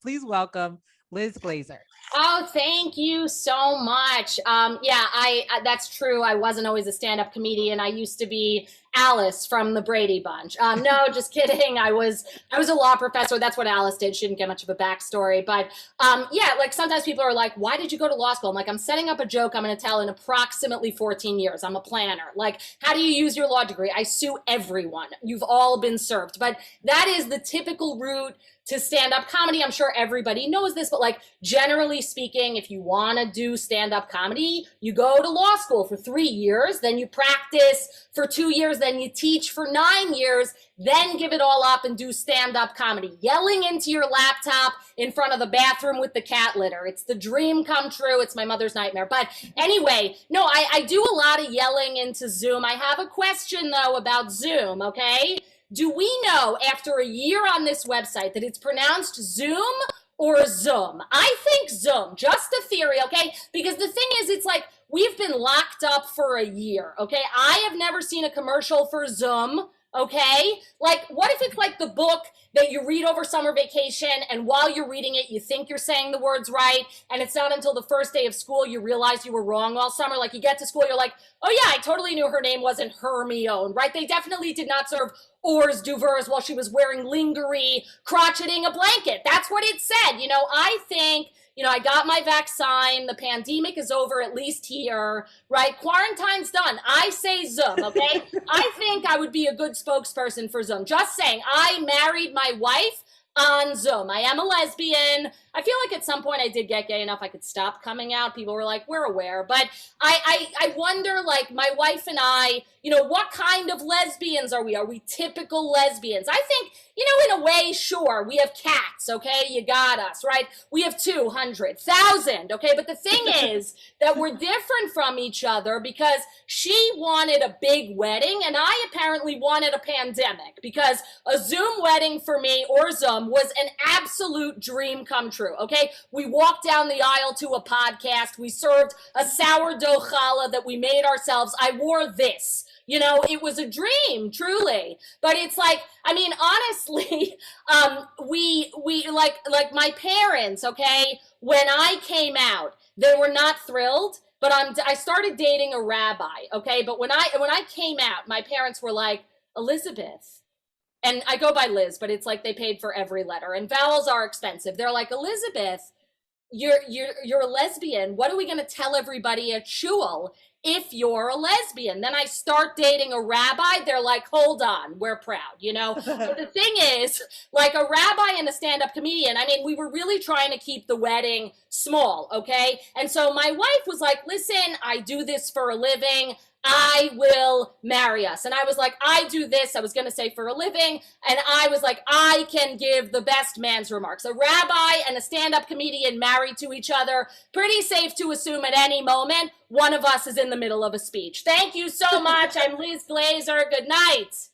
Please welcome Liz Glazer. Oh, thank you so much. Yeah, that's true. I wasn't always a stand-up comedian. I used to be Alice from the Brady Bunch. No, just kidding. I was a law professor. That's what Alice did. She didn't get much of a backstory, but yeah, like sometimes people are like, "Why did you go to law school?" I'm like, "I'm setting up a joke I'm going to tell in approximately 14 years. I'm a planner. Like, how do you use your law degree? I sue everyone. You've all been served." But that is the typical route to stand-up comedy. I'm sure everybody knows this, but like generally speaking, if you want to do stand-up comedy, you go to law school for 3 years, then you practice for 2 years, then you teach for 9 years, then give it all up and do stand-up comedy. Yelling into your laptop in front of the bathroom with the cat litter. It's the dream come true. It's my mother's nightmare. But anyway, no, I do a lot of yelling into Zoom. I have a question though about Zoom, okay? Do we know after a year on this website that it's pronounced Zoom or Zoom? I think Zoom, just a theory, okay? Because the thing is, it's like we've been locked up for a year, okay? I have never seen a commercial for Zoom, okay? Like, what if it's like the book that you read over summer vacation and while you're reading it, you think you're saying the words right, and it's not until the first day of school you realize you were wrong all summer. Like, you get to school, you're like, oh yeah, I totally knew her name wasn't Hermione, right? They definitely did not serve hors d'oeuvres while she was wearing lingerie, crotcheting a blanket. That's what it said. I think, I got my vaccine. The pandemic is over, at least here, right? Quarantine's done. I say Zoom, okay? I think I would be a good spokesperson for Zoom. Just saying, I married my wife on Zoom. I am a lesbian. I feel like at some point I did get gay enough I could stop coming out. People were like, we're aware. But I wonder, like, my wife and I, what kind of lesbians are we? Are we typical lesbians? I think, in a way, sure, we have cats, okay? You got us, right? We have 200,000, okay? But the thing is that we're different from each other because she wanted a big wedding and I apparently wanted a pandemic, because a Zoom wedding for me, or Zoom, was an absolute dream come true. Okay, we walked down the aisle to a podcast. We served a sourdough challah that we made ourselves. I wore this. It was a dream, truly. But it's like, I mean, honestly, we like my parents. Okay, when I came out, they were not thrilled. But I started dating a rabbi. Okay, but when I came out, my parents were like, Elizabeth. And I go by Liz, but it's like they paid for every letter, and vowels are expensive. They're like, Elizabeth, you're a lesbian. What are we going to tell everybody at shul if you're a lesbian? Then I start dating a rabbi. They're like, hold on, we're proud, But the thing is, like, a rabbi and a stand-up comedian, I mean, we were really trying to keep the wedding small, okay? And so my wife was like, listen, I do this for a living. I will marry us. And I was like, I do this, I was going to say, for a living. And I was like, I can give the best man's remarks. A rabbi and a stand-up comedian married to each other. Pretty safe to assume at any moment one of us is in the middle of a speech. Thank you so much. I'm Liz Glazer. Good night.